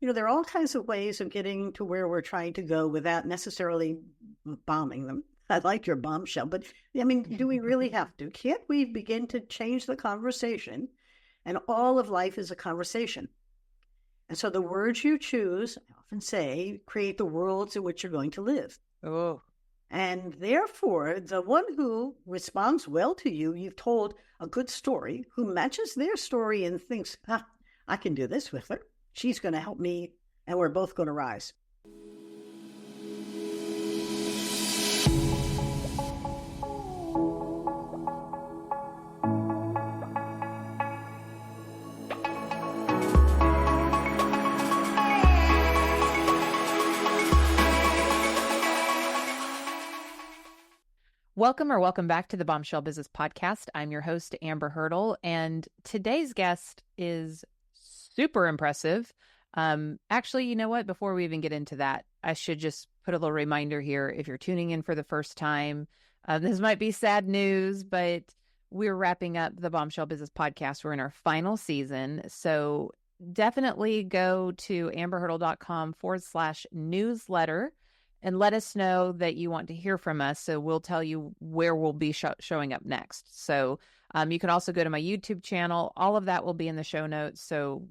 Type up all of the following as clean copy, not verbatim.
there are all kinds of ways of getting to where we're trying to go without necessarily bombing them. I like your bombshell, but I mean, do we really have to? Can't we begin to change the conversation? And all of life is a conversation. And so the words you choose, I often say, create the worlds in which you're going to live. Oh, And therefore, the one who responds well to you, you've told a good story, who matches their story and thinks, I can do this with her. She's going to help me, and we're both going to rise. welcome back to the Bombshell Business Podcast. I'm your host, Amber Hurdle, and today's guest is super impressive. Actually, you know what? Before we even get into that, I should just put a little reminder here. If you're tuning in for the first time, this might be sad news, but we're wrapping up the Bombshell Business Podcast. We're in our final season. So definitely go to amberhurdle.com/newsletter and let us know that you want to hear from us. So we'll tell you where we'll be showing up next. So you can also go to my YouTube channel. All of that will be in the show notes. So,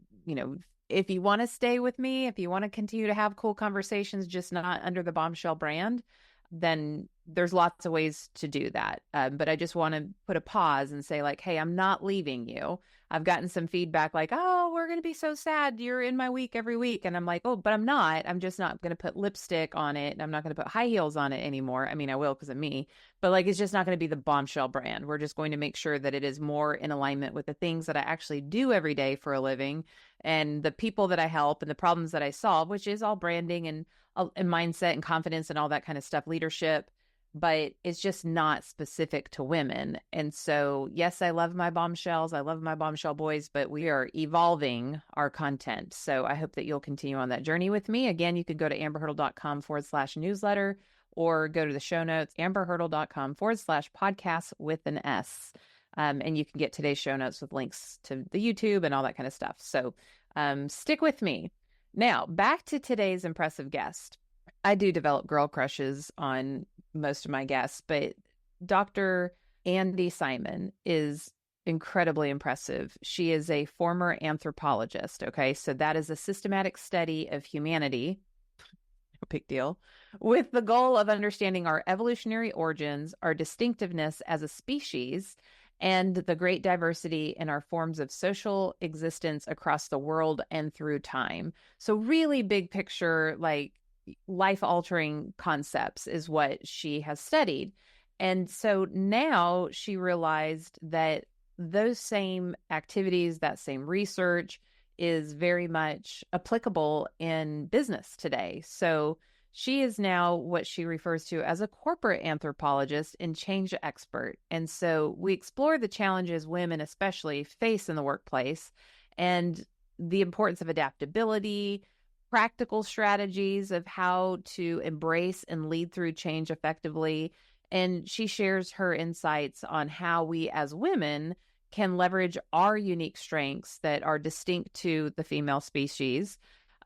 if you want to stay with me, if you want to continue to have cool conversations, just not under the Bombshell brand, then there's lots of ways to do that. But I just want to put a pause and say, like, hey, I'm not leaving you. I've gotten some feedback like, oh, we're going to be so sad. You're in my week every week. And I'm like, oh, but I'm not. I'm just not going to put lipstick on it. And I'm not going to put high heels on it anymore. I mean, I will because of me, but like, it's just not going to be the Bombshell brand. We're just going to make sure that it is more in alignment with the things that I actually do every day for a living and the people that I help and the problems that I solve, which is all branding and mindset and confidence and all that kind of stuff, leadership. But it's just not specific to women. And so, yes, I love my bombshells. I love my bombshell boys, but we are evolving our content. So I hope that you'll continue on that journey with me. Again, you can go to amberhurdle.com/newsletter or go to the show notes, amberhurdle.com/podcast with an S. And you can get today's show notes with links to the YouTube and all that kind of stuff. So stick with me. Now, back to today's impressive guest. I do develop girl crushes on most of my guests, but Dr. Andi Simon is incredibly impressive. She is a former anthropologist. Okay, so that is a systematic study of humanity, no big deal, with the goal of understanding our evolutionary origins, our distinctiveness as a species, and the great diversity in our forms of social existence across the world and through time. So really big picture, like life-altering concepts is what she has studied. And so now she realized that those same activities, that same research is very much applicable in business today. So she is now what she refers to as a corporate anthropologist and change expert. And so we explore the challenges women especially face in the workplace and the importance of adaptability, practical strategies of how to embrace and lead through change effectively. And she shares her insights on how we as women can leverage our unique strengths that are distinct to the female species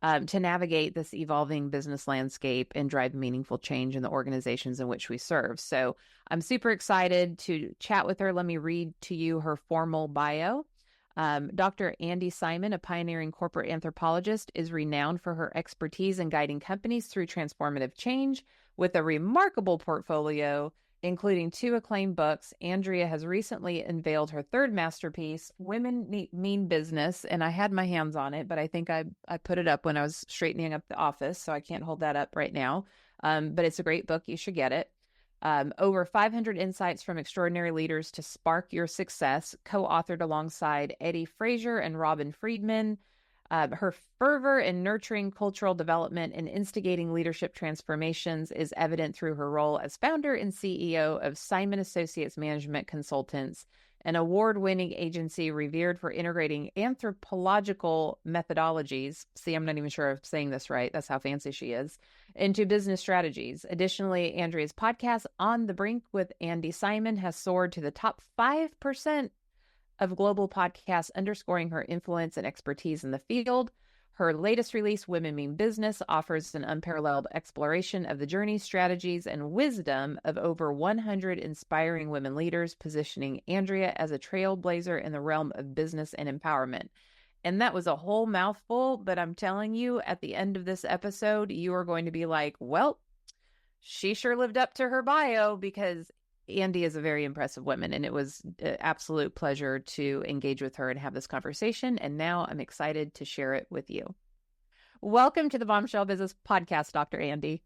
to navigate this evolving business landscape and drive meaningful change in the organizations in which we serve. So I'm super excited to chat with her. Let me read to you her formal bio. Dr. Andi Simon, a pioneering corporate anthropologist, is renowned for her expertise in guiding companies through transformative change. With a remarkable portfolio, including 2 acclaimed books, Andrea has recently unveiled her 3rd masterpiece, Women Mean Business, and I had my hands on it, but I think I put it up when I was straightening up the office, so I can't hold that up right now. But it's a great book. You should get it. Over 500 insights from extraordinary leaders to spark your success, co-authored alongside Eddie Frazier and Robin Friedman. Her fervor in nurturing cultural development and instigating leadership transformations is evident through her role as founder and CEO of Simon Associates Management Consultants, an award-winning agency revered for integrating anthropological methodologies. See, I'm not even sure if I'm saying this right. That's how fancy she is. Into business strategies. Additionally, Andrea's podcast, On the Brink with Andi Simon, has soared to the top 5% of global podcasts, underscoring her influence and expertise in the field. Her latest release, Women Mean Business, offers an unparalleled exploration of the journey, strategies, and wisdom of over 100 inspiring women leaders, positioning Andrea as a trailblazer in the realm of business and empowerment. And that was a whole mouthful, but I'm telling you, at the end of this episode, you are going to be like, well, she sure lived up to her bio, because Andi is a very impressive woman, and it was an absolute pleasure to engage with her and have this conversation. And now I'm excited to share it with you. Welcome to the Bombshell Business Podcast, Dr. Andi.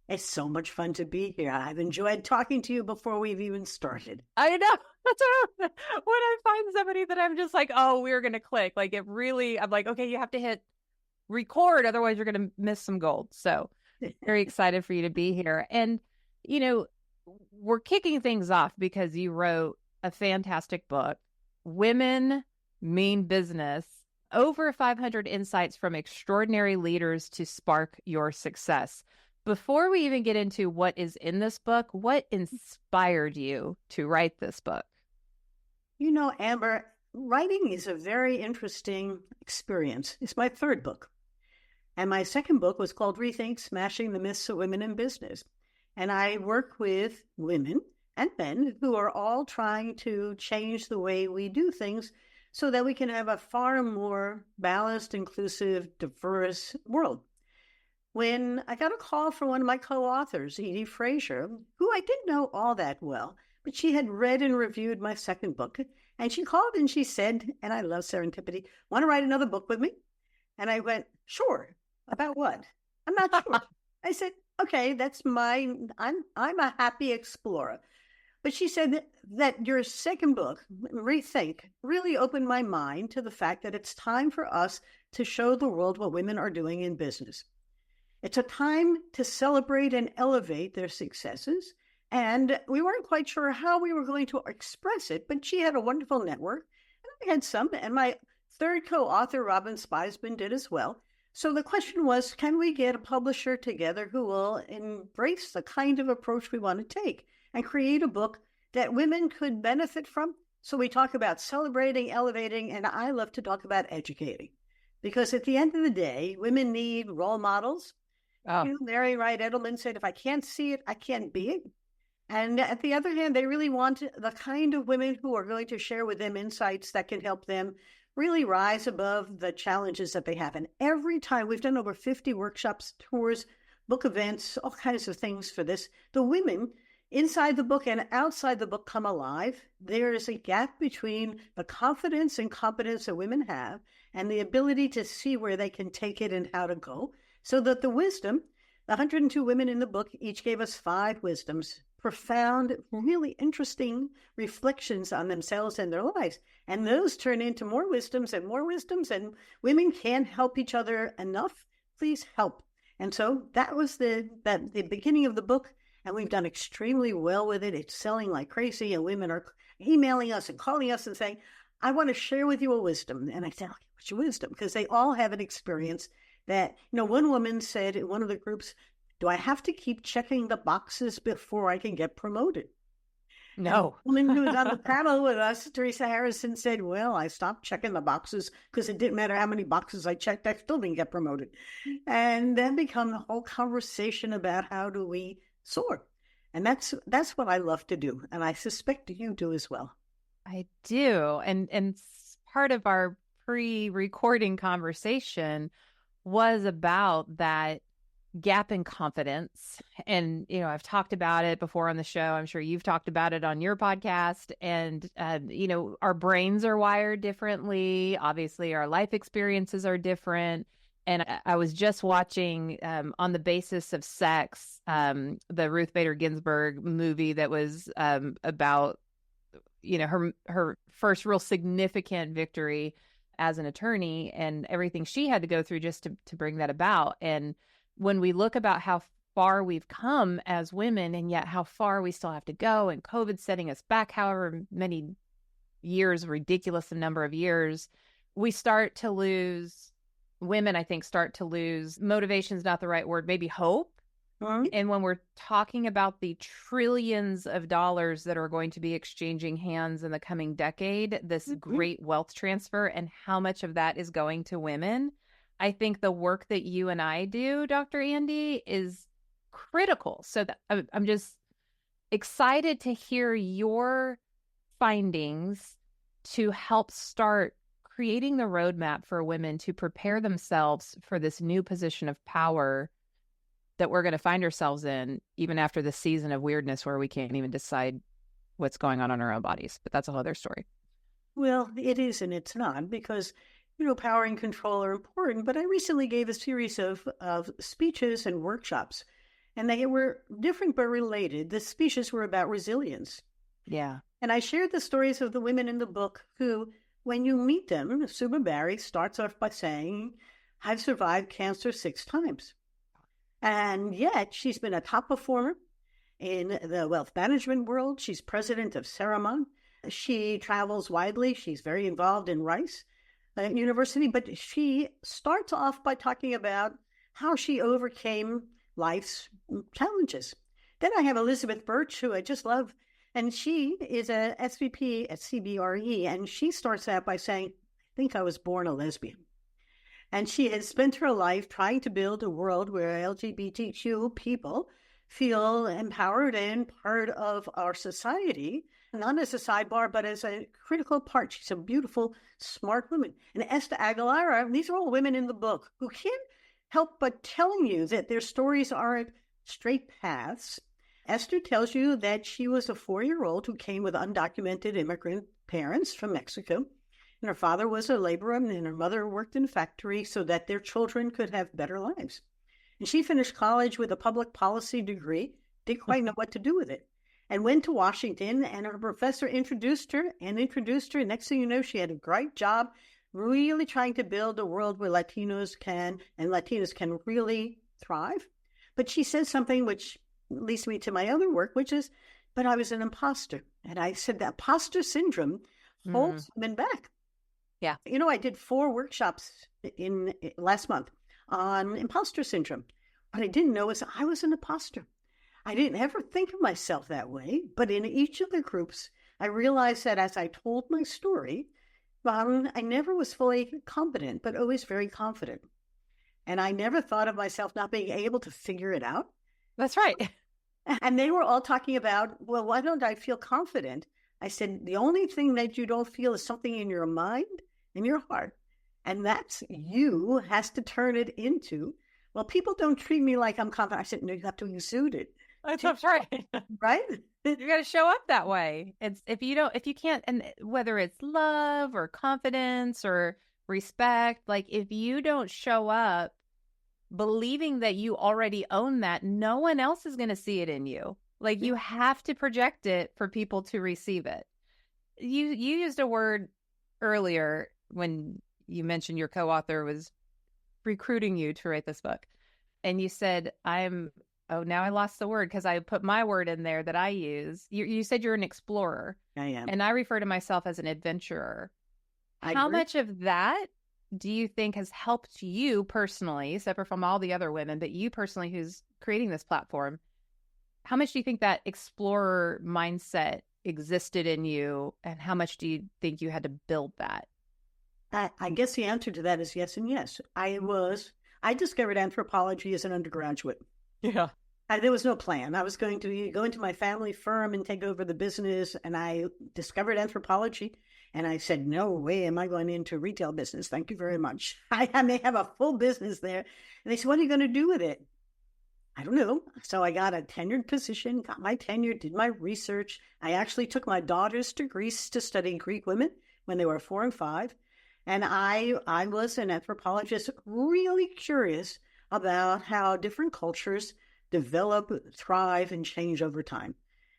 It's so much fun to be here. I've enjoyed talking to you before we've even started. I know. That's when I find somebody that I'm just like, oh, we're going to click. Like, it really, I'm like, okay, you have to hit record. Otherwise, you're going to miss some gold. So very excited for you to be here. And, you know, we're kicking things off because you wrote a fantastic book, Women Mean Business, over 500 insights from extraordinary leaders to spark your success. Before we even get into what is in this book, what inspired you to write this book? You know, Amber, writing is a very interesting experience. It's my third book. And my second book was called Rethink: Smashing the Myths of Women in Business. And I work with women and men who are all trying to change the way we do things so that we can have a far more balanced, inclusive, diverse world. When I got a call from one of my co-authors, Edie Frazier, who I didn't know all that well, but she had read and reviewed my second book, and she called and she said, and I love serendipity, want to write another book with me? And I went, sure. About what? I'm not sure. I said, okay, that's mine. I'm a happy explorer. But she said that your second book, Rethink, really opened my mind to the fact that it's time for us to show the world what women are doing in business. It's a time to celebrate and elevate their successes. And we weren't quite sure how we were going to express it, but she had a wonderful network. And I had some, and my third co-author, Robin Spiesman, did as well. So the question was, can we get a publisher together who will embrace the kind of approach we want to take and create a book that women could benefit from? So we talk about celebrating, elevating, and I love to talk about educating. Because at the end of the day, women need role models. Oh. You know, Mary Wright Edelman said, if I can't see it, I can't be it. And at the other hand, they really want the kind of women who are going to share with them insights that can help them really rise above the challenges that they have. And every time, we've done over 50 workshops, tours, book events, all kinds of things for this. The women inside the book and outside the book come alive. There is a gap between the confidence and competence that women have and the ability to see where they can take it and how to go. So that the wisdom, the 102 women in the book each gave us 5 wisdoms, profound, really interesting reflections on themselves and their lives. And those turn into more wisdoms, and women can't help each other enough. Please help. And so that was the beginning of the book, and we've done extremely well with it. It's selling like crazy, and women are emailing us and calling us and saying, I want to share with you a wisdom. And I said, okay, what's your wisdom? Because they all have an experience that, you know, one woman said in one of the groups, do I have to keep checking the boxes before I can get promoted? No. The woman who was on the panel with us, Teresa Harrison, said, well, I stopped checking the boxes because it didn't matter how many boxes I checked, I still didn't get promoted. And then become the whole conversation about how do we soar. And that's what I love to do. And I suspect you do as well. I do. And part of our pre-recording conversation was about that gap in confidence. And, you know, I've talked about it before on the show. I'm sure you've talked about it on your podcast. And, you know, our brains are wired differently. Obviously, our life experiences are different. And I was just watching On the Basis of Sex, the Ruth Bader Ginsburg movie that was about, you know, her first real significant victory as an attorney and everything she had to go through just to bring that about. And when we look about how far we've come as women and yet how far we still have to go, and COVID setting us back however many years, ridiculous number of years, we start to lose, women, I think, start to lose, motivation is not the right word, maybe hope. Mm-hmm. And when we're talking about the trillions of dollars that are going to be exchanging hands in the coming decade, this great wealth transfer, and how much of that is going to women, I think the work that you and I do, Dr. Andi, is critical. So that I'm just excited to hear your findings to help start creating the roadmap for women to prepare themselves for this new position of power that we're going to find ourselves in, even after the season of weirdness where we can't even decide what's going on in our own bodies. But that's a whole other story. Well, it is and it's not, because, power and control are important. But I recently gave a series of speeches and workshops, and they were different but related. The speeches were about resilience. Yeah. And I shared the stories of the women in the book who, when you meet them, Suba Barry starts off by saying, I've survived cancer 6 times. And yet she's been a top performer in the wealth management world. She's president of Saramon. She travels widely. She's very involved in Rice University. But she starts off by talking about how she overcame life's challenges. Then I have Elizabeth Birch, who I just love. And she is a SVP at CBRE. And she starts out by saying, I think I was born a lesbian. And she has spent her life trying to build a world where LGBTQ people feel empowered and part of our society, not as a sidebar, but as a critical part. She's a beautiful, smart woman. And Esther Aguilera, these are all women in the book who can't help but telling you that their stories aren't straight paths. Esther tells you that she was a 4-year-old who came with undocumented immigrant parents from Mexico. And her father was a laborer, and her mother worked in a factory so that their children could have better lives. And she finished college with a public policy degree, didn't quite know what to do with it, and went to Washington, and her professor introduced her. Next thing you know, she had a great job, really trying to build a world where Latinas can really thrive. But she says something which leads me to my other work, which is, but I was an imposter. And I said that imposter syndrome holds women back. Yeah. I did 4 workshops in last month on imposter syndrome. What I didn't know is I was an imposter. I didn't ever think of myself that way. But in each of the groups, I realized that as I told my story, I never was fully competent, but always very confident. And I never thought of myself not being able to figure it out. That's right. And they were all talking about, well, why don't I feel confident? I said, the only thing that you don't feel is something in your mind and your heart. And that's you has to turn it into, well, people don't treat me like I'm confident. I said, no, you have to exude it. That's right. Right? You got to show up that way. It's if you can't, and whether it's love or confidence or respect, like if you don't show up believing that you already own that, no one else is going to see it in you. Like you have to project it for people to receive it. You used a word earlier when you mentioned your co-author was recruiting you to write this book. And you said, now I lost the word because I put my word in there that I use. You said you're an explorer. I am. And I refer to myself as an adventurer. How much of that do you think has helped you personally, separate from all the other women, but you personally who's creating this platform? How much do you think that explorer mindset existed in you? And how much do you think you had to build that? I guess the answer to that is yes and yes. I discovered anthropology as an undergraduate. Yeah. There was no plan. I was going to go into my family firm and take over the business. And I discovered anthropology. And I said, no way am I going into retail business. Thank you very much. I may have a full business there. And they said, what are you going to do with it? I don't know. So I got a tenured position, got my tenure, did my research. I actually took my daughters to Greece to study Greek women when they were 4 and 5. And I was an anthropologist, really curious about how different cultures develop, thrive, and change over time.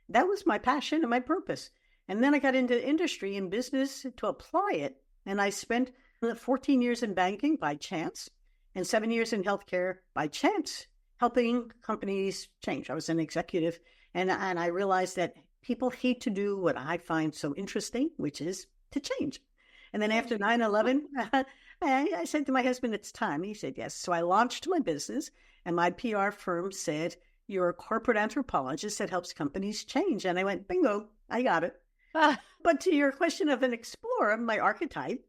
That was my passion and my purpose. And then I got into industry and business to apply it. And I spent 14 years in banking by chance and 7 years in healthcare by chance, helping companies change. I was an executive, and I realized that people hate to do what I find so interesting, which is to change. And then after 9/11, I said to my husband, it's time. He said, yes. So I launched my business, and my PR firm said, you're a corporate anthropologist that helps companies change. And I went, bingo, I got it. But to your question of an explorer, my archetype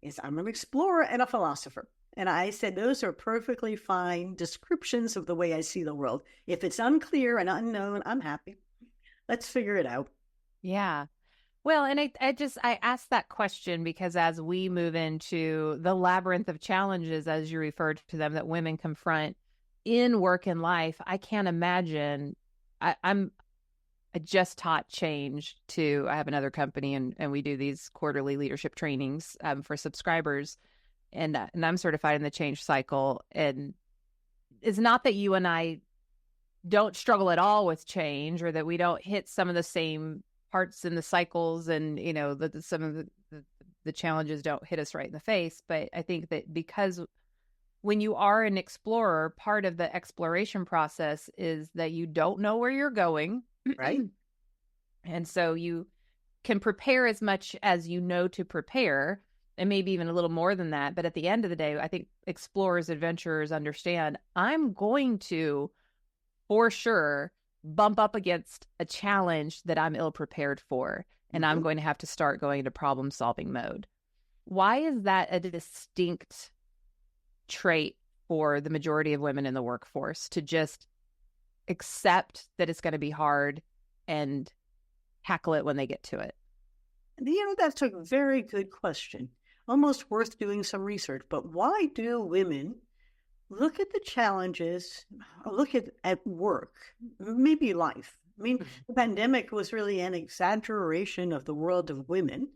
is I'm an explorer and a philosopher. And I said, those are perfectly fine descriptions of the way I see the world. If it's unclear and unknown, I'm happy. Let's figure it out. Yeah. Well, and I asked that question because as we move into the labyrinth of challenges, as you referred to them, that women confront in work and life, I can't imagine. I just taught change to, I have another company and we do these quarterly leadership trainings for subscribers. And I'm certified in the change cycle. And it's not that you and I don't struggle at all with change or that we don't hit some of the same parts in the cycles and, you know, some of the challenges don't hit us right in the face. But I think that because when you are an explorer, part of the exploration process is that you don't know where you're going. Right. And so you can prepare as much as you know to prepare, and maybe even a little more than that. But at the end of the day, I think explorers, adventurers understand I'm going to, for sure, bump up against a challenge that I'm ill prepared for. And I'm going to have to start going into problem solving mode. Why is that a distinct trait for the majority of women in the workforce, to just accept that it's going to be hard and tackle it when they get to it? You know, that's a very good question. Almost worth doing some research. But why do women look at the challenges, look at work, maybe life? I mean, the pandemic was really an exaggeration of the world of women.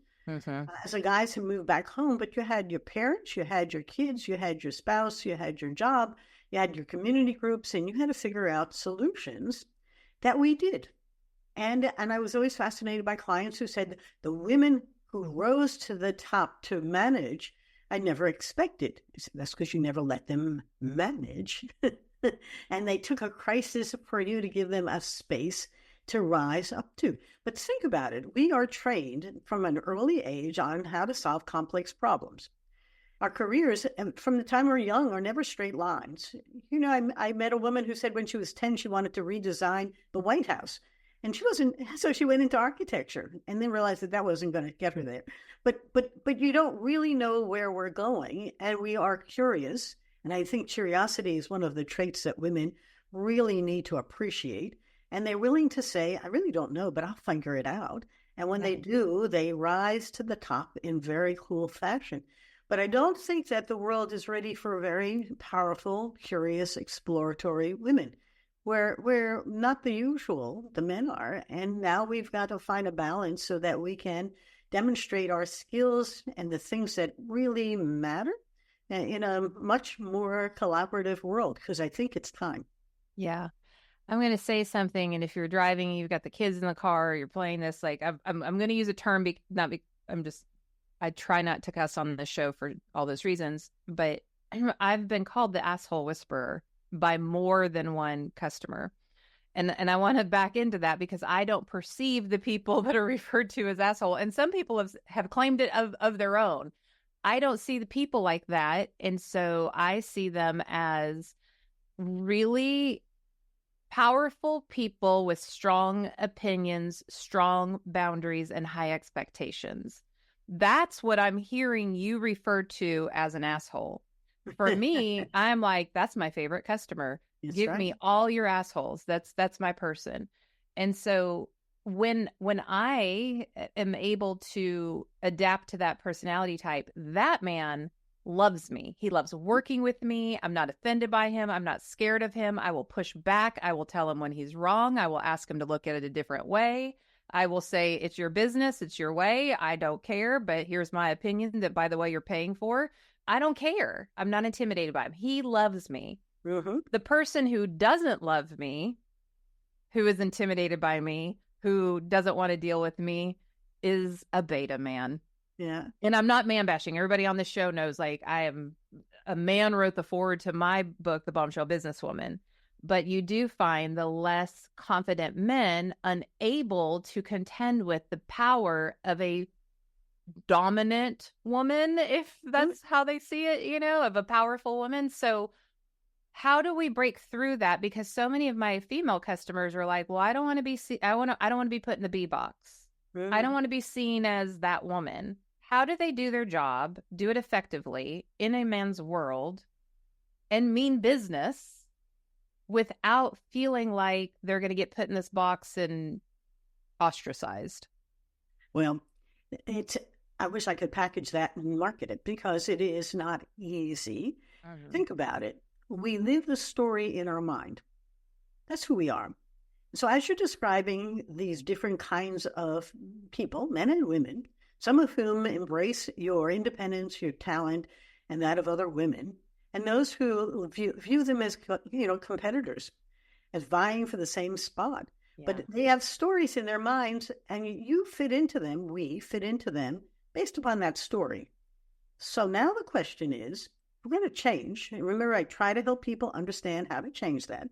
As a guys who moved back home, but you had your parents, you had your kids, you had your spouse, you had your job, you had your community groups, and you had to figure out solutions that we did. And I was always fascinated by clients who said the women who rose to the top to manage, I never expected. I said, that's because you never let them manage. And they took a crisis for you to give them a space to rise up to. But think about it. We are trained from an early age on how to solve complex problems. Our careers, from the time we're young, are never straight lines. You know, I met a woman who said when she was 10, she wanted to redesign the White House. And she wasn't, so she went into architecture and then realized that wasn't going to get her there. But you don't really know where we're going, and we are curious. And I think curiosity is one of the traits that women really need to appreciate. And they're willing to say, I really don't know, but I'll figure it out. And when they do, they rise to the top in very cool fashion. But I don't think that the world is ready for very powerful, curious, exploratory women. We're not the usual, the men are. And now we've got to find a balance so that we can demonstrate our skills and the things that really matter in a much more collaborative world, because I think it's time. Yeah. I'm going to say something, and if you're driving, you've got the kids in the car, you're playing this, like I'm going to use a term, I try not to cuss on the show for all those reasons, but I've been called the asshole whisperer by more than one customer. And I want to back into that because I don't perceive the people that are referred to as asshole. And some people have claimed it of their own. I don't see the people like that. And so I see them as really powerful people with strong opinions, strong boundaries, and high expectations. That's what I'm hearing you refer to as an asshole. For me, I'm like, that's my favorite customer. Give me all your assholes. That's my person. And so when I am able to adapt to that personality type, that man loves me. He loves working with me. I'm not offended by him. I'm not scared of him. I will push back. I will tell him when he's wrong. I will ask him to look at it a different way. I will say, it's your business. It's your way. I don't care, but here's my opinion that, by the way, you're paying for. I don't care. I'm not intimidated by him. He loves me. The person who doesn't love me, who is intimidated by me, who doesn't want to deal with me, is a beta man. Yeah. And I'm not man bashing. Everybody on this show knows, like, a man wrote the foreword to my book, The Bombshell Businesswoman. But you do find the less confident men unable to contend with the power of a dominant woman, if that's how they see it, you know, of a powerful woman. So how do we break through that? Because so many of my female customers are like, well, I don't want to be I don't want to be put in the B box. I don't want to be seen as that woman. how do they do their job, do it effectively in a man's world, and mean business without feeling like they're going to get put in this box and ostracized? Well, I wish I could package that and market it, because it is not easy. Mhm. Think about it. We live the story in our mind. That's who we are. So as you're describing these different kinds of people, men and women, some of whom embrace your independence, your talent, and that of other women, and those who view them as, competitors, as vying for the same spot. Yeah. But they have stories in their minds, and you fit into them, we fit into them based upon that story. So now the question is, we're going to change. And remember, I try to help people understand how to change that.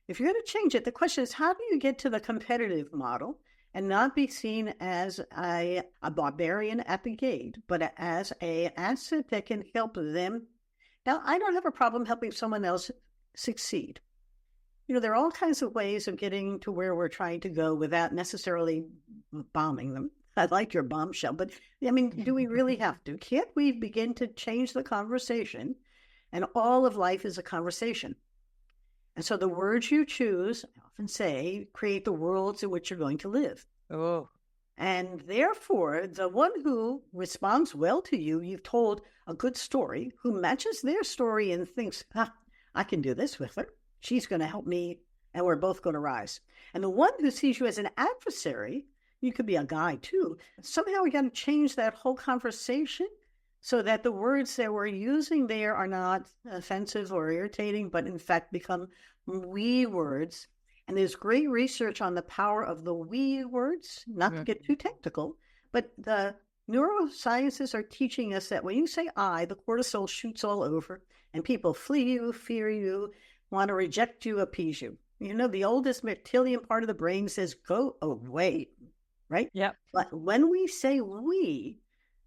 If you're going to change it, the question is, how do you get to the competitive model and not be seen as a barbarian at the gate, but as an asset that can help them? Now, I don't have a problem helping someone else succeed. There are all kinds of ways of getting to where we're trying to go without necessarily bombing them. I like your bombshell, but do we really have to? Can't we begin to change the conversation? And all of life is a conversation. And so the words you choose, I often say, create the worlds in which you're going to live. Oh. And therefore, the one who responds well to you, you've told a good story, who matches their story and thinks, I can do this with her. She's going to help me, and we're both going to rise. And the one who sees you as an adversary, you could be a guy too. Somehow we got to change that whole conversation so that the words that we're using there are not offensive or irritating, but in fact become we words. And there's great research on the power of the we words, not to get too technical, but the neurosciences are teaching us that when you say I, the cortisol shoots all over, and people flee you, fear you, want to reject you, appease you. The oldest reptilian part of the brain says, go away, right? Yep. But when we say we,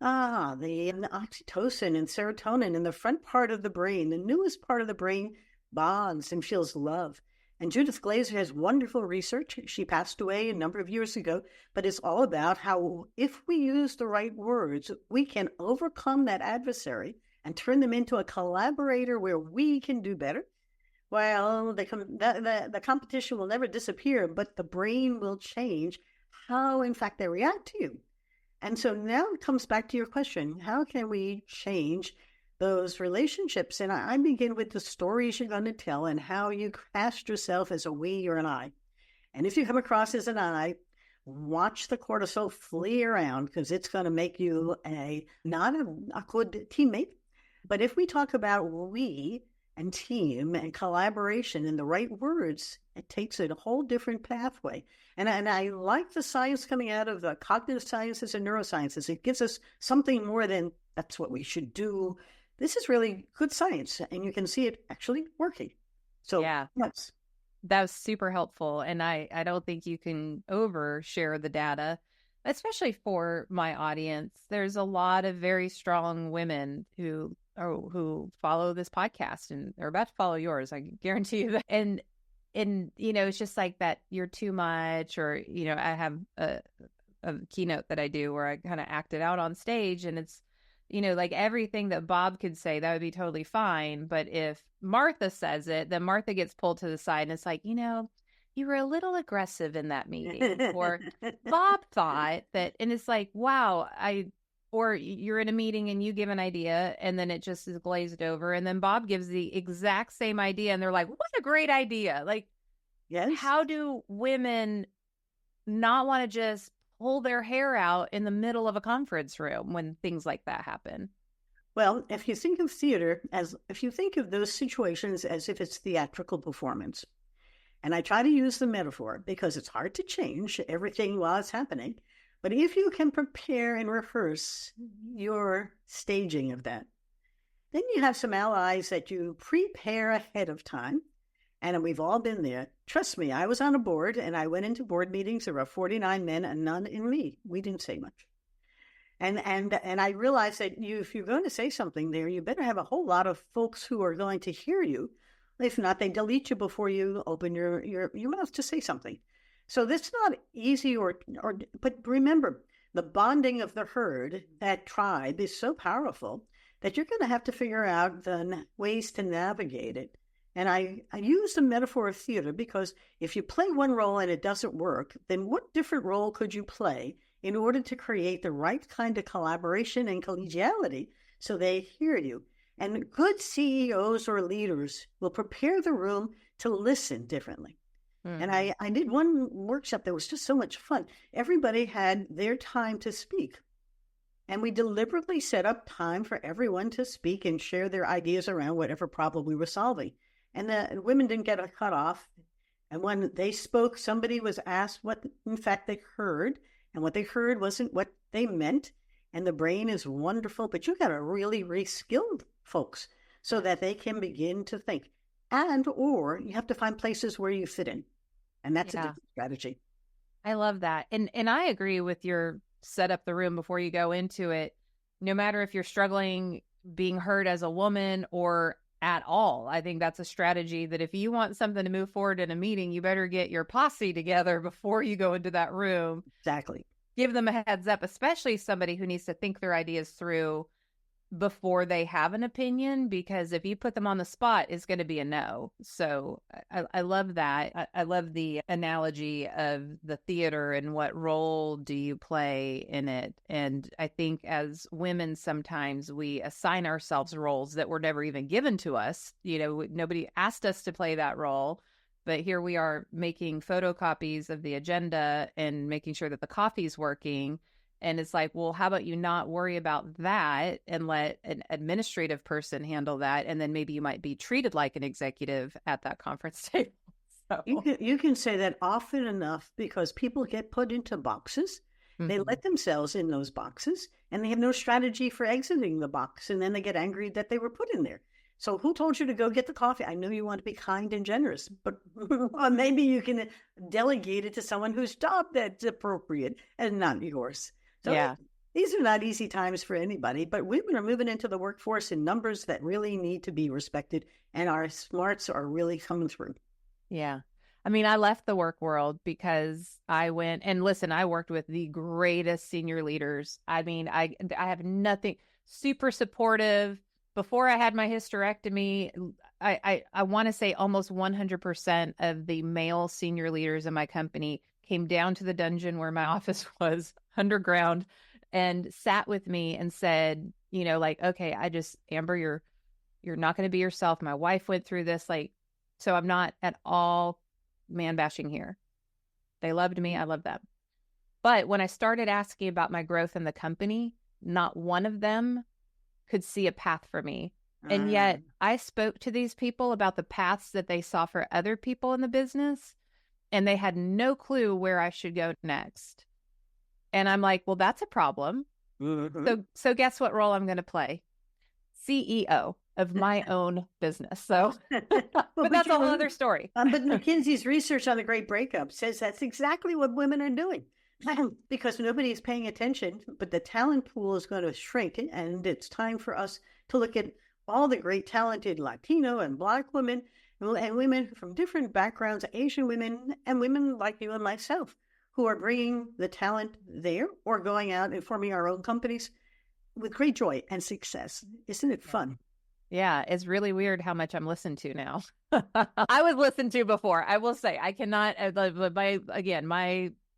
the oxytocin and serotonin in the front part of the brain, the newest part of the brain, bonds and feels love. And Judith Glaser has wonderful research. She passed away a number of years ago, but it's all about how if we use the right words, we can overcome that adversary and turn them into a collaborator where we can do better. Well, the competition will never disappear, but the brain will change how, in fact, they react to you. And so now it comes back to your question, how can we change those relationships? And I begin with the stories you're going to tell and how you cast yourself as a we or an I. And if you come across as an I, watch the cortisol flee around, because it's going to make you not a good teammate. But if we talk about we and team and collaboration in the right words, it takes it a whole different pathway. And I like the science coming out of the cognitive sciences and neurosciences. It gives us something more than that's what we should do. This is really good science, and you can see it actually working. So yeah, yes. That was super helpful. And I don't think you can overshare the data, especially for my audience. There's a lot of very strong women who follow this podcast, and they're about to follow yours. I guarantee you that. And it's just like that you're too much, or, I have a keynote that I do where I kind of act it out on stage, and it's, like everything that Bob could say, that would be totally fine. But if Martha says it, then Martha gets pulled to the side, and it's like, you were a little aggressive in that meeting, or Bob thought that, and it's like, wow, or you're in a meeting and you give an idea and then it just is glazed over, and then Bob gives the exact same idea and they're like, what a great idea. Like, yes. How do women not want to just pull their hair out in the middle of a conference room when things like that happen? Well, if you think of theater if you think of those situations as if it's theatrical performance, and I try to use the metaphor because it's hard to change everything while it's happening, but if you can prepare and rehearse your staging of that, then you have some allies that you prepare ahead of time. And we've all been there. Trust me, I was on a board, and I went into board meetings. There were 49 men and none in me. We didn't say much. And I realized that if you're going to say something there, you better have a whole lot of folks who are going to hear you. If not, they delete you before you open your mouth to say something. So that's not easy, but remember, the bonding of the herd, that tribe, is so powerful that you're going to have to figure out the ways to navigate it. And I use the metaphor of theater because if you play one role and it doesn't work, then what different role could you play in order to create the right kind of collaboration and collegiality so they hear you? And good CEOs or leaders will prepare the room to listen differently. And I did one workshop that was just so much fun. Everybody had their time to speak. And we deliberately set up time for everyone to speak and share their ideas around whatever problem we were solving. And the women didn't get cut off. And when they spoke, somebody was asked what, in fact, they heard. And what they heard wasn't what they meant. And the brain is wonderful, but you got to really reskill folks so that they can begin to think. And or you have to find places where you fit in. And that's a different strategy. I love that. And I agree with your set up the room before you go into it. No matter if you're struggling being heard as a woman or at all, I think that's a strategy that if you want something to move forward in a meeting, you better get your posse together before you go into that room. Exactly. Give them a heads up, especially somebody who needs to think their ideas through before they have an opinion, because if you put them on the spot, it's going to be a no. So I love that. I love the analogy of the theater and what role do you play in it. And I think as women, sometimes we assign ourselves roles that were never even given to us. You know, nobody asked us to play that role. But here we are making photocopies of the agenda and making sure that the coffee's working. And it's like, well, how about you not worry about that and let an administrative person handle that? And then maybe you might be treated like an executive at that conference table. So. You can say that often enough because people get put into boxes. Mm-hmm. They let themselves in those boxes and they have no strategy for exiting the box. And then they get angry that they were put in there. So who told you to go get the coffee? I know you want to be kind and generous, but maybe you can delegate it to someone whose job that's appropriate and not yours. So these are not easy times for anybody, but women are moving into the workforce in numbers that really need to be respected, and our smarts are really coming through. Yeah. I mean, I left the work world because I went and listen, I worked with the greatest senior leaders. I mean, I have nothing, super supportive. Before I had my hysterectomy, I want to say almost 100% of the male senior leaders in my company came down to the dungeon where my office was underground and sat with me and said, you know, like, okay, Amber, you're not going to be yourself. My wife went through this, like, so I'm not at all man bashing here. They loved me. I love them. But when I started asking about my growth in the company, not one of them could see a path for me. And yet I spoke to these people about the paths that they saw for other people in the business, and they had no clue where I should go next. And I'm like, well, that's a problem. Mm-hmm. So guess what role I'm going to play? CEO of my own business. So, but that's a whole other story. But McKinsey's research on the Great Breakup says that's exactly what women are doing. Because nobody is paying attention, but the talent pool is going to shrink. And it's time for us to look at all the great talented Latino and Black women and women from different backgrounds, Asian women and women like you and myself, who are bringing the talent there or going out and forming our own companies with great joy and success. Isn't it fun? Yeah, it's really weird how much I'm listened to now. I was listened to before. I will say I cannot,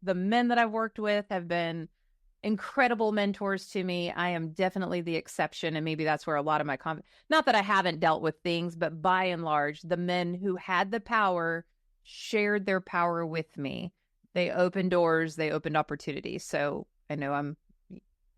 the men that I've worked with have been incredible mentors to me. I am definitely the exception. And maybe that's where a lot of my not that I haven't dealt with things, but by and large, the men who had the power shared their power with me. They opened doors, they opened opportunities. So I know I'm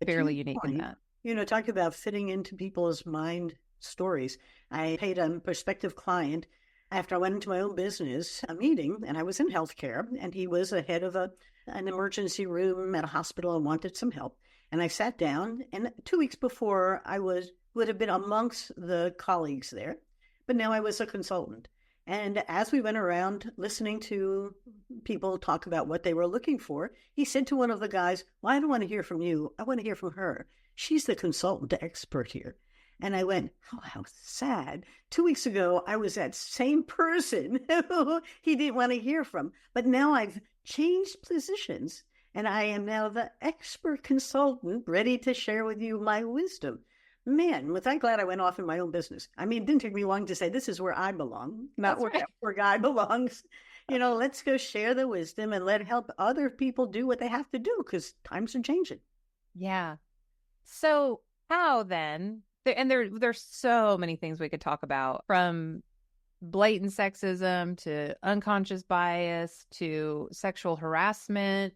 fairly unique in that. You know, talk about fitting into people's mind stories. I paid a prospective client after I went into my own business, a meeting, and I was in healthcare, and he was a head of an emergency room at a hospital and wanted some help. And I sat down, and 2 weeks before I would have been amongst the colleagues there, but now I was a consultant. And as we went around listening to people talk about what they were looking for, he said to one of the guys, well, I don't want to hear from you. I want to hear from her. She's the consultant expert here. And I went, oh, how sad. 2 weeks ago, I was that same person who he didn't want to hear from. But now I've changed positions. and I am now the expert consultant ready to share with you my wisdom. Man, was I glad I went off in my own business. I mean, it didn't take me long to say this is where I belong, not where Guy belongs. Let's go share the wisdom and help other people do what they have to do because times are changing. Yeah. So how then? There's so many things we could talk about, from blatant sexism to unconscious bias to sexual harassment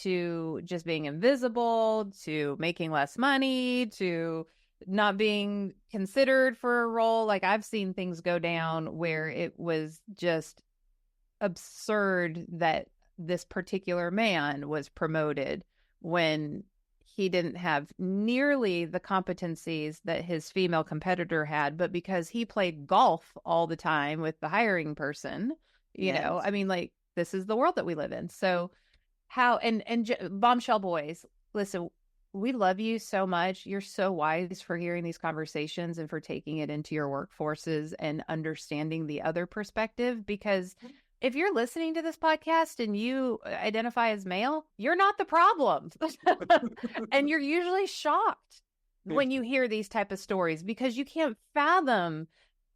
to just being invisible to making less money to not being considered for a role. Like, I've seen things go down where it was just absurd that this particular man was promoted when he didn't have nearly the competencies that his female competitor had, but because he played golf all the time with the hiring person, I mean, like, this is the world that we live in. So bombshell boys, listen, we love you so much. You're so wise for hearing these conversations and for taking it into your workforces and understanding the other perspective, because if you're listening to this podcast and you identify as male, you're not the problem. And you're usually shocked when you hear these type of stories because you can't fathom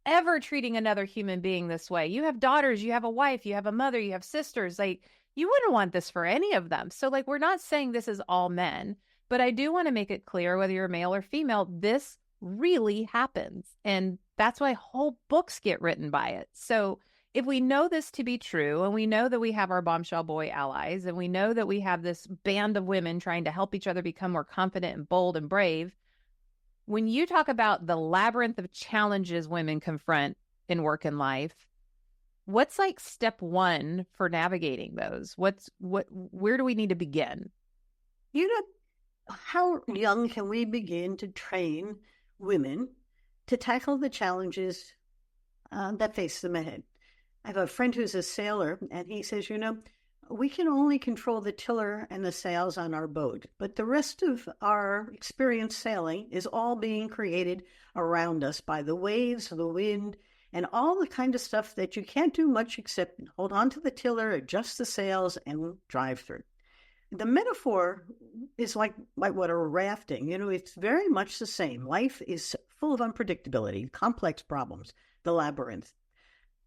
ever treating another human being this way. You have daughters, you have a wife, you have a mother, you have sisters. Like, you wouldn't want this for any of them. So, like, we're not saying this is all men, but I do want to make it clear, whether you're male or female, this really happens. And that's why whole books get written by it. So if we know this to be true, and we know that we have our bombshell boy allies, and we know that we have this band of women trying to help each other become more confident and bold and brave, when you talk about the labyrinth of challenges women confront in work and life, what's like step one for navigating those? Where do we need to begin? How young can we begin to train women to tackle the challenges that face them ahead? I have a friend who's a sailor, and he says, we can only control the tiller and the sails on our boat, but the rest of our experience sailing is all being created around us by the waves, the wind, and all the kind of stuff that you can't do much except hold on to the tiller, adjust the sails, and drive through. The metaphor is like whitewater rafting. It's very much the same. Life is full of unpredictability, complex problems, the labyrinth.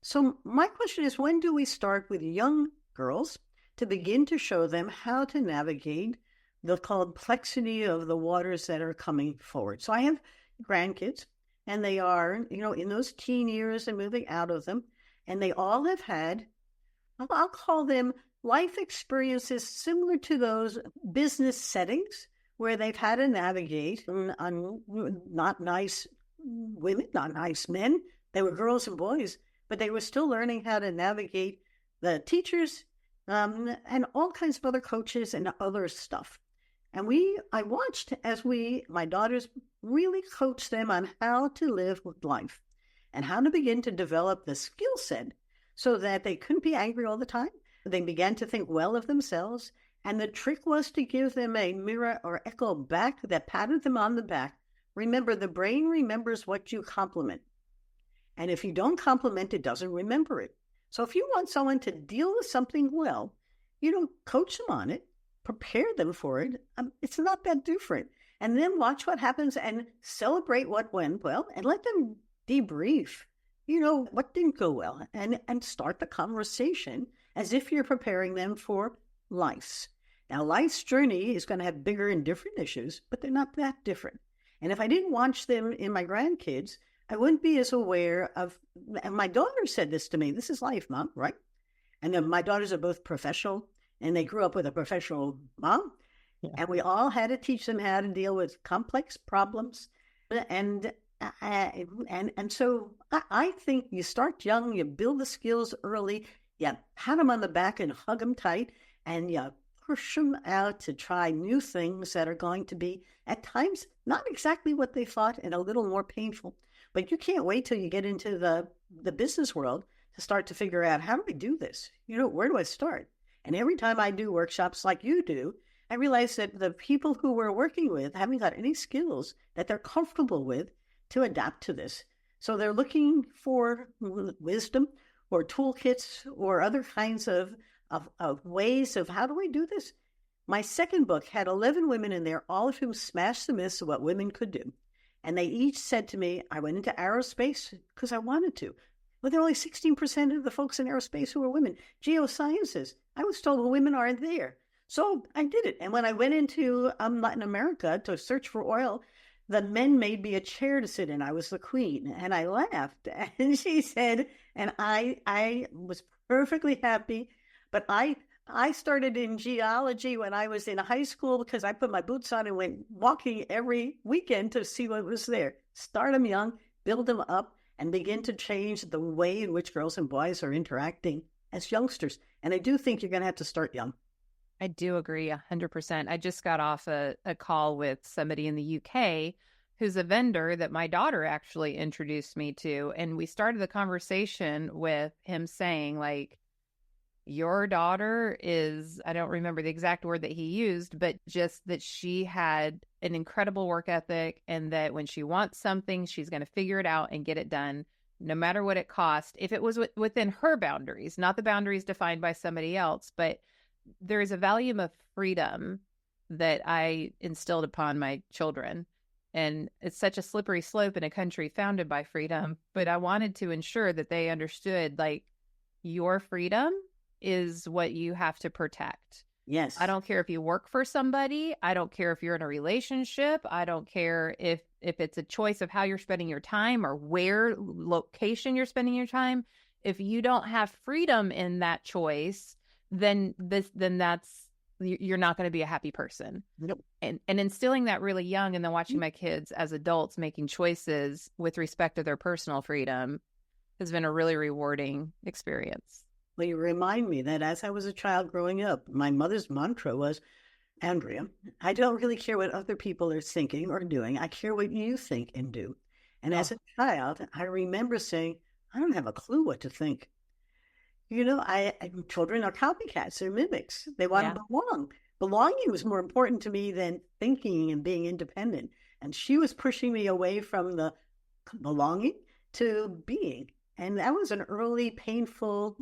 So my question is, when do we start with young girls to begin to show them how to navigate the complexity of the waters that are coming forward? So I have grandkids, and they are, in those teen years and moving out of them, and they all have had, I'll call them life experiences similar to those business settings where they've had to navigate on not nice women, not nice men. They were girls and boys, but they were still learning how to navigate the teachers and all kinds of other coaches and other stuff. And I watched as my daughters really coached them on how to live with life and how to begin to develop the skill set so that they couldn't be angry all the time. They began to think well of themselves. And the trick was to give them a mirror or echo back that patted them on the back. Remember, the brain remembers what you compliment. And if you don't compliment, it doesn't remember it. So if you want someone to deal with something well, coach them on it, prepare them for it. It's not that different. And then watch what happens and celebrate what went well and let them debrief, what didn't go well, and start the conversation as if you're preparing them for life. Now, life's journey is going to have bigger and different issues, but they're not that different. And if I didn't watch them in my grandkids, I wouldn't be as aware of, and my daughter said this to me, this is life, Mom, right? And then my daughters are both professional, and they grew up with a professional mom. Yeah. And we all had to teach them how to deal with complex problems. And so I think you start young, you build the skills early, you pat them on the back and hug them tight, and you push them out to try new things that are going to be, at times, not exactly what they thought and a little more painful. But you can't wait till you get into the business world to start to figure out, how do we do this? Where do I start? And every time I do workshops like you do, I realize that the people who we're working with haven't got any skills that they're comfortable with to adapt to this. So they're looking for wisdom or toolkits or other kinds of ways of, how do we do this? My second book had 11 women in there, all of whom smashed the myths of what women could do. And they each said to me, I went into aerospace because I wanted to. But there are only 16% of the folks in aerospace who are women. Geosciences, I was told women aren't there. So I did it. And when I went into Latin America to search for oil, the men made me a chair to sit in. I was the queen. And I laughed. And she said, and I was perfectly happy. But I started in geology when I was in high school because I put my boots on and went walking every weekend to see what was there. Start them young, build them up, and begin to change the way in which girls and boys are interacting as youngsters. And I do think you're going to have to start young. I do agree 100%. I just got off a call with somebody in the UK who's a vendor that my daughter actually introduced me to. And we started the conversation with him saying, like, your daughter is, I don't remember the exact word that he used, but just that she had an incredible work ethic and that when she wants something, she's going to figure it out and get it done, no matter what it costs. If it was within her boundaries, not the boundaries defined by somebody else, but there is a value of freedom that I instilled upon my children. And it's such a slippery slope in a country founded by freedom. But I wanted to ensure that they understood, like, your freedom is what you have to protect. Yes. I don't care if you work for somebody. I don't care if you're in a relationship. I don't care if it's a choice of how you're spending your time or where location you're spending your time. If you don't have freedom in that choice, then that's, you're not going to be a happy person. Nope. And instilling that really young, and then watching my kids as adults making choices with respect to their personal freedom has been a really rewarding experience. Well, you remind me that as I was a child growing up, my mother's mantra was, Andrea, I don't really care what other people are thinking or doing. I care what you think and do. And as a child, I remember saying, I don't have a clue what to think. You know, children are copycats, they're mimics. They want to belong. Belonging was more important to me than thinking and being independent. And she was pushing me away from the belonging to being. And that was an early, painful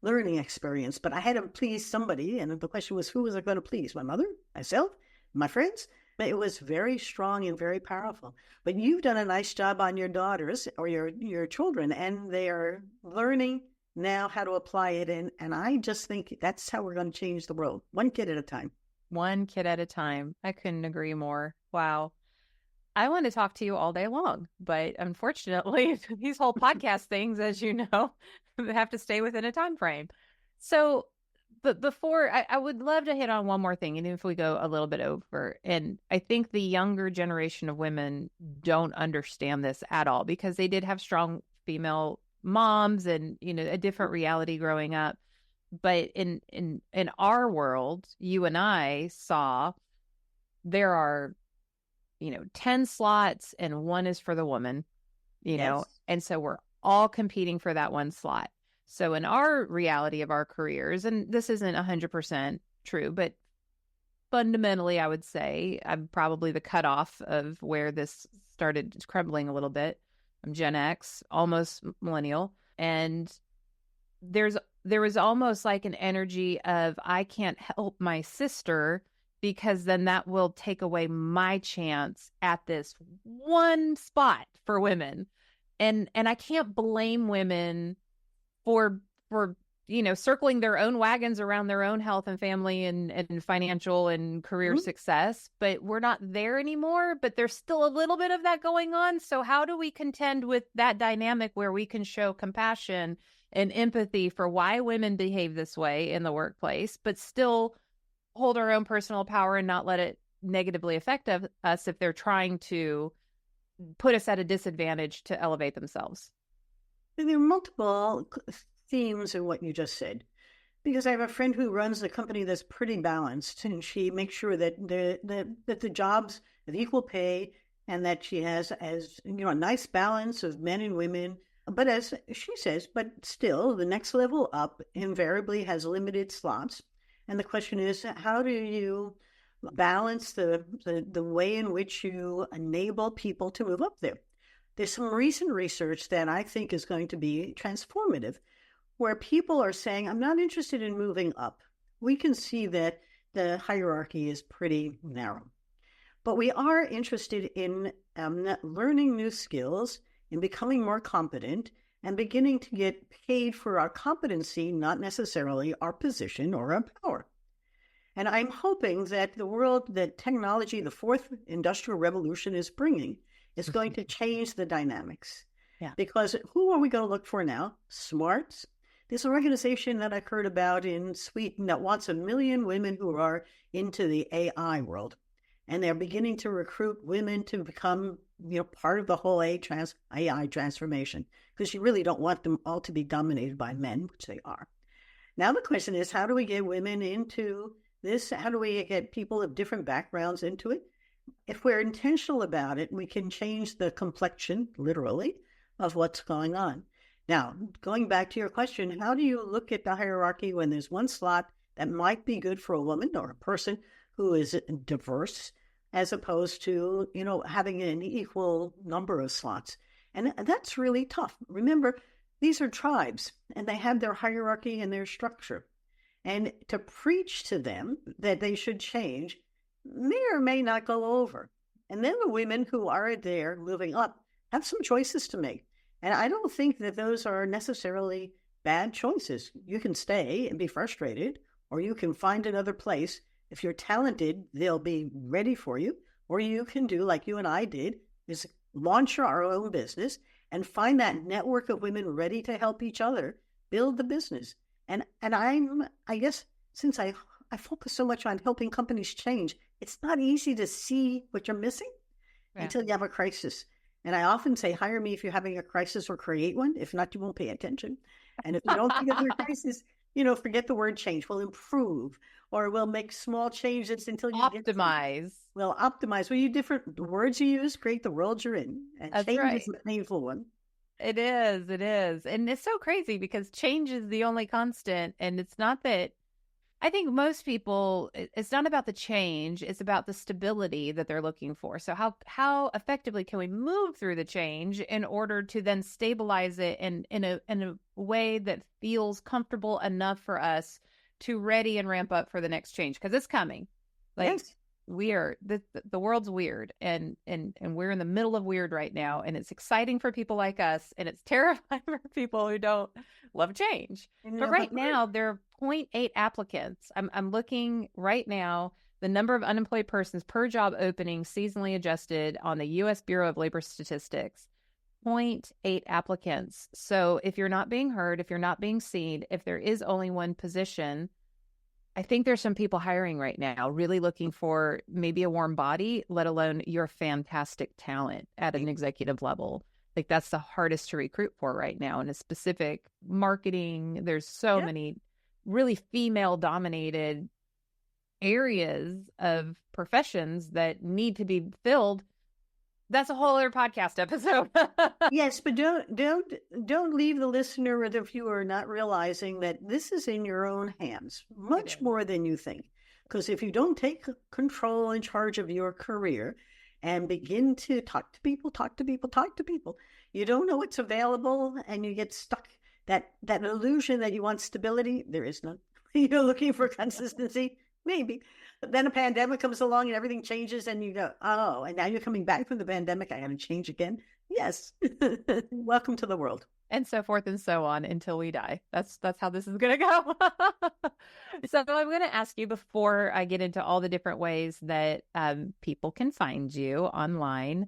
learning experience. But I had to please somebody. And the question was, who was I going to please? My mother? Myself? My friends? It was very strong and very powerful. But you've done a nice job on your daughters or your children, and they are learning now how to apply it. And I just think that's how we're going to change the world. One kid at a time. One kid at a time. I couldn't agree more. Wow. I want to talk to you all day long, but unfortunately, these whole podcast things, as you know, have to stay within a time frame. So, but before, I would love to hit on one more thing, even if we go a little bit over. And I think the younger generation of women don't understand this at all because they did have strong female moms and, you know, a different reality growing up. But in our world, you and I saw there are, 10 slots and one is for the woman, know, and so we're all competing for that one slot. So in our reality of our careers, and this isn't 100% true, but fundamentally, I would say I'm probably the cutoff of where this started crumbling a little bit. I'm Gen X, almost millennial. And there was almost like an energy of, I can't help my sister because then that will take away my chance at this one spot for women. And I can't blame women for circling their own wagons around their own health and family and financial and career success, but we're not there anymore, but there's still a little bit of that going on. So how do we contend with that dynamic where we can show compassion and empathy for why women behave this way in the workplace, but still hold our own personal power and not let it negatively affect us if they're trying to put us at a disadvantage to elevate themselves? There are multiple themes in what you just said, because I have a friend who runs a company that's pretty balanced, and she makes sure that the jobs have equal pay and that she has a nice balance of men and women. But as she says, but still the next level up invariably has limited slots. And the question is, how do you balance the way in which you enable people to move up there? There's some recent research that I think is going to be transformative, where people are saying, I'm not interested in moving up. We can see that the hierarchy is pretty narrow. But we are interested in learning new skills and becoming more competent and beginning to get paid for our competency, not necessarily our position or our power. And I'm hoping that the world that technology, the fourth industrial revolution is bringing, is going to change the dynamics. Yeah. Because who are we going to look for now? Smarts. There's an organization that I heard about in Sweden that wants 1 million women who are into the AI world. And they're beginning to recruit women to become, part of the whole AI transformation, because you really don't want them all to be dominated by men, which they are. Now the question is, how do we get women into this? How do we get people of different backgrounds into it? If we're intentional about it, we can change the complexion, literally, of what's going on. Now, going back to your question, how do you look at the hierarchy when there's one slot that might be good for a woman or a person who is diverse, as opposed to, having an equal number of slots? And that's really tough. Remember, these are tribes, and they have their hierarchy and their structure. And to preach to them that they should change may or may not go over. And then the women who are there moving up have some choices to make. And I don't think that those are necessarily bad choices. You can stay and be frustrated, or you can find another place. If you're talented, they'll be ready for you. Or you can do like you and I did, is launch our own business and find that network of women ready to help each other build the business. And I guess since I focus so much on helping companies change, it's not easy to see what you're missing until you have a crisis. And I often say, hire me if you're having a crisis, or create one. If not, you won't pay attention. And if you don't think of your crisis, forget the word change. We'll improve, or we'll make small changes until you optimize. We'll optimize. Well, the words you use create the world you're in. And That's change right. is a painful one. It is. And it's so crazy because change is the only constant. And it's not that, I think most people, it's not about the change, it's about the stability that they're looking for. So how effectively can we move through the change in order to then stabilize it in a way that feels comfortable enough for us to ready and ramp up for the next change? Because it's coming. Yes. The world's weird, and we're in the middle of weird right now, and it's exciting for people like us, and it's terrifying for people who don't love change. But right now there are 0.8 applicants. I'm looking right now, the number of unemployed persons per job opening seasonally adjusted on the U.S. Bureau of Labor Statistics, 0.8 applicants. So if you're not being heard, if you're not being seen, if there is only one position, I think there's some people hiring right now really looking for maybe a warm body, let alone your fantastic talent at an executive level. Like that's the hardest to recruit for right now in a specific marketing. There's so many really female dominated areas of professions that need to be filled. That's a whole other podcast episode. Yes, but don't leave the listener or the viewer not realizing that this is in your own hands, much more than you think. Because if you don't take control and charge of your career and begin to talk to people, you don't know what's available, and you get stuck. That illusion that you want stability, there is none. You're looking for consistency, maybe. But then a pandemic comes along and everything changes, and you go, oh, and now you're coming back from the pandemic. I got to change again. Yes. Welcome to the world. And so forth and so on until we die. That's how this is going to go. So I'm going to ask you, before I get into all the different ways that people can find you online,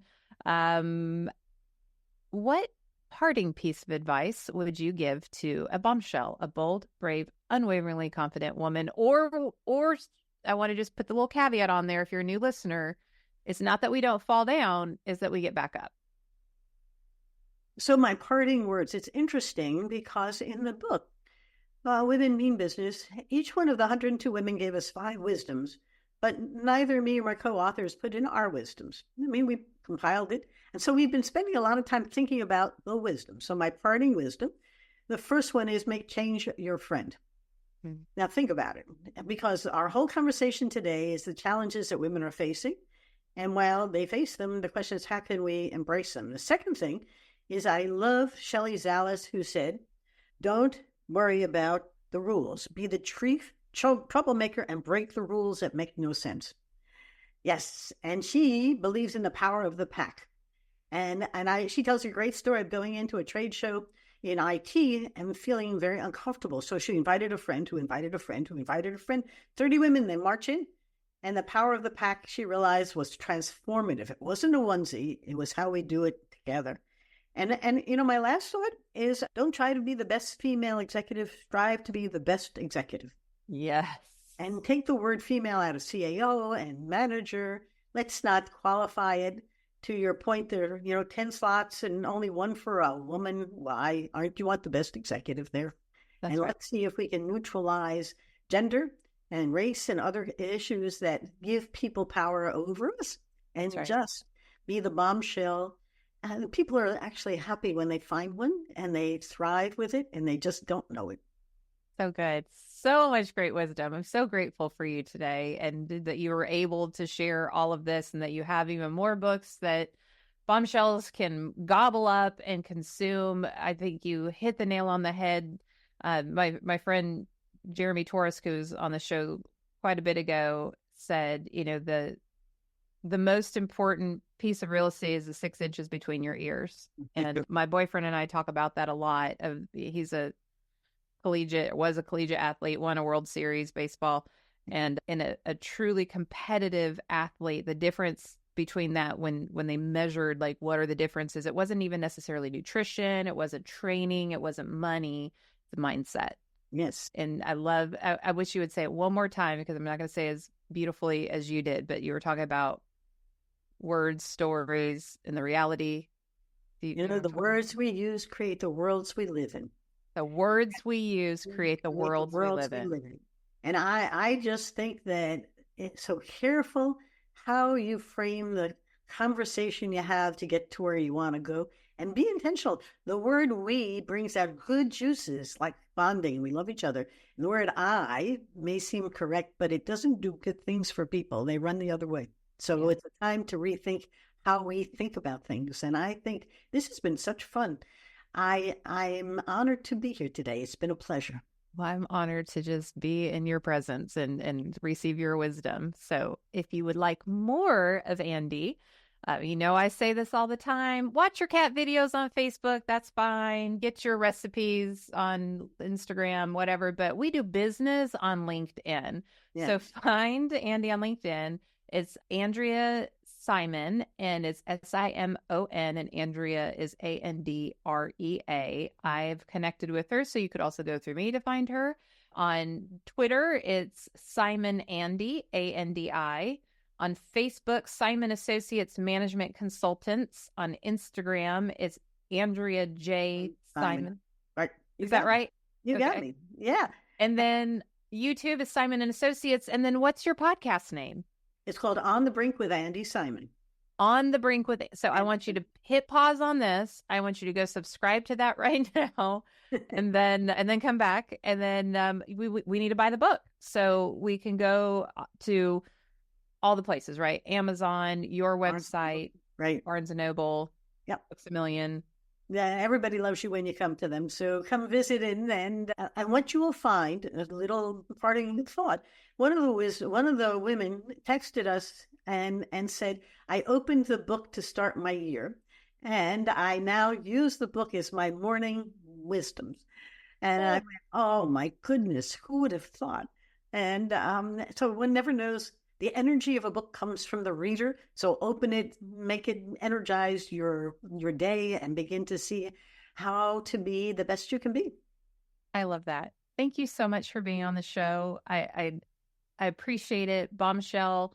what parting piece of advice would you give to a bombshell, a bold, brave, unwaveringly confident woman, or I want to just put the little caveat on there, if you're a new listener, it's not that we don't fall down, it's that we get back up. So my parting words, it's interesting because in the book, Women Mean Business, each one of the 102 women gave us 5 wisdoms, but neither me or my co-authors put in our wisdoms. I mean, we compiled it. And so we've been spending a lot of time thinking about the wisdom. So my parting wisdom, the first one is make change your friend. Mm-hmm. Now think about it, because our whole conversation today is the challenges that women are facing. And while they face them, the question is, how can we embrace them? The second thing is, I love Shelley Zallis, who said, don't worry about the rules. Be the chief troublemaker and break the rules that make no sense. Yes, and she believes in the power of the pack. She tells a great story of going into a trade show in IT and feeling very uncomfortable. So she invited a friend who invited a friend who invited a friend. 30 women, they march in. And the power of the pack, she realized, was transformative. It wasn't a onesie. It was how we do it together. And my last thought is, don't try to be the best female executive. Strive to be the best executive. Yes. And take the word female out of CAO and manager. Let's not qualify it. To your point, there are 10 slots and only one for a woman. Why aren't you want the best executive there? That's right. Let's see if we can neutralize gender and race and other issues that give people power over us, and just be the bombshell. And people are actually happy when they find one and they thrive with it, and they just don't know it. So good. So much great wisdom. I'm so grateful for you today, and that you were able to share all of this, and that you have even more books that bombshells can gobble up and consume. I think you hit the nail on the head. My friend Jeremy Torres, who's on the show quite a bit ago, said, the most important piece of real estate is the 6 inches between your ears. And my boyfriend and I talk about that a lot. He's was a collegiate athlete, won a World Series baseball, and in a truly competitive athlete, the difference between that, when they measured, like, what are the differences, it wasn't even necessarily nutrition, it wasn't training, it wasn't money, the mindset. Yes. And I wish you would say it one more time, because I'm not going to say as beautifully as you did, but you were talking about words, stories, and the reality. The words we use create the worlds we live in. The words we use create the worlds we live in. And I just think that it's so careful how you frame the conversation you have to get to where you want to go, and be intentional. The word we brings out good juices like bonding. We love each other. And the word I may seem correct, but it doesn't do good things for people. They run the other way. So It's a time to rethink how we think about things. And I think this has been such fun. I'm honored to be here today. It's been a pleasure. Well, I'm honored to just be in your presence and receive your wisdom. So if you would like more of Andi, I say this all the time, watch your cat videos on Facebook. That's fine. Get your recipes on Instagram, whatever. But we do business on LinkedIn. Yes. So find Andi on LinkedIn. It's Andrea Simon, and it's Simon, and Andrea is Andrea. I've connected with her, so you could also go through me to find her. On Twitter, it's Simon Andi, Andi. On Facebook, Simon Associates Management Consultants. On Instagram, it's Andrea J. Simon. Right. Is that right? You got me. Yeah. And then YouTube is Simon and Associates. And then what's your podcast name? It's called On the Brink with Andi Simon. On the Brink with. So I want you to hit pause on this. I want you to go subscribe to that right now, and then come back, and then we need to buy the book so we can go to all the places, right? Amazon, your website, right? Barnes and Noble. Yep. Books A Million. Yeah, everybody loves you when you come to them. So come visit and what you will find, a little parting thought. One of the women texted us and said, I opened the book to start my year, and I now use the book as my morning wisdoms. And I went, oh my goodness, who would have thought? And so one never knows. The energy of a book comes from the reader. So open it, make it energize your day, and begin to see how to be the best you can be. I love that. Thank you so much for being on the show. I appreciate it. Bombshell.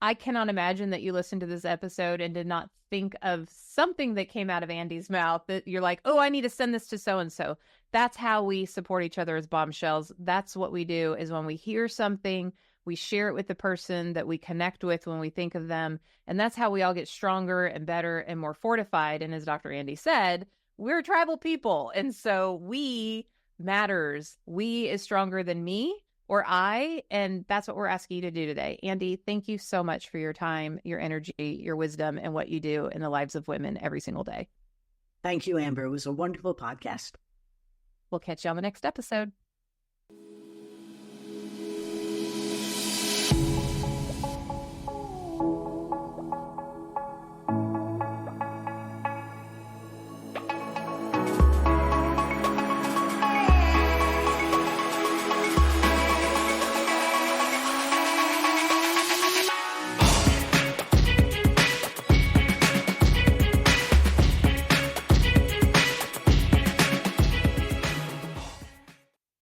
I cannot imagine that you listened to this episode and did not think of something that came out of Andi's mouth that you're like, oh, I need to send this to so-and-so. That's how we support each other as bombshells. That's what we do, is when we hear something, we share it with the person that we connect with when we think of them. And that's how we all get stronger and better and more fortified. And as Dr. Andi said, we're tribal people. And so we matters. We is stronger than me or I. And that's what we're asking you to do today. Andi, thank you so much for your time, your energy, your wisdom, and what you do in the lives of women every single day. Thank you, Amber. It was a wonderful podcast. We'll catch you on the next episode.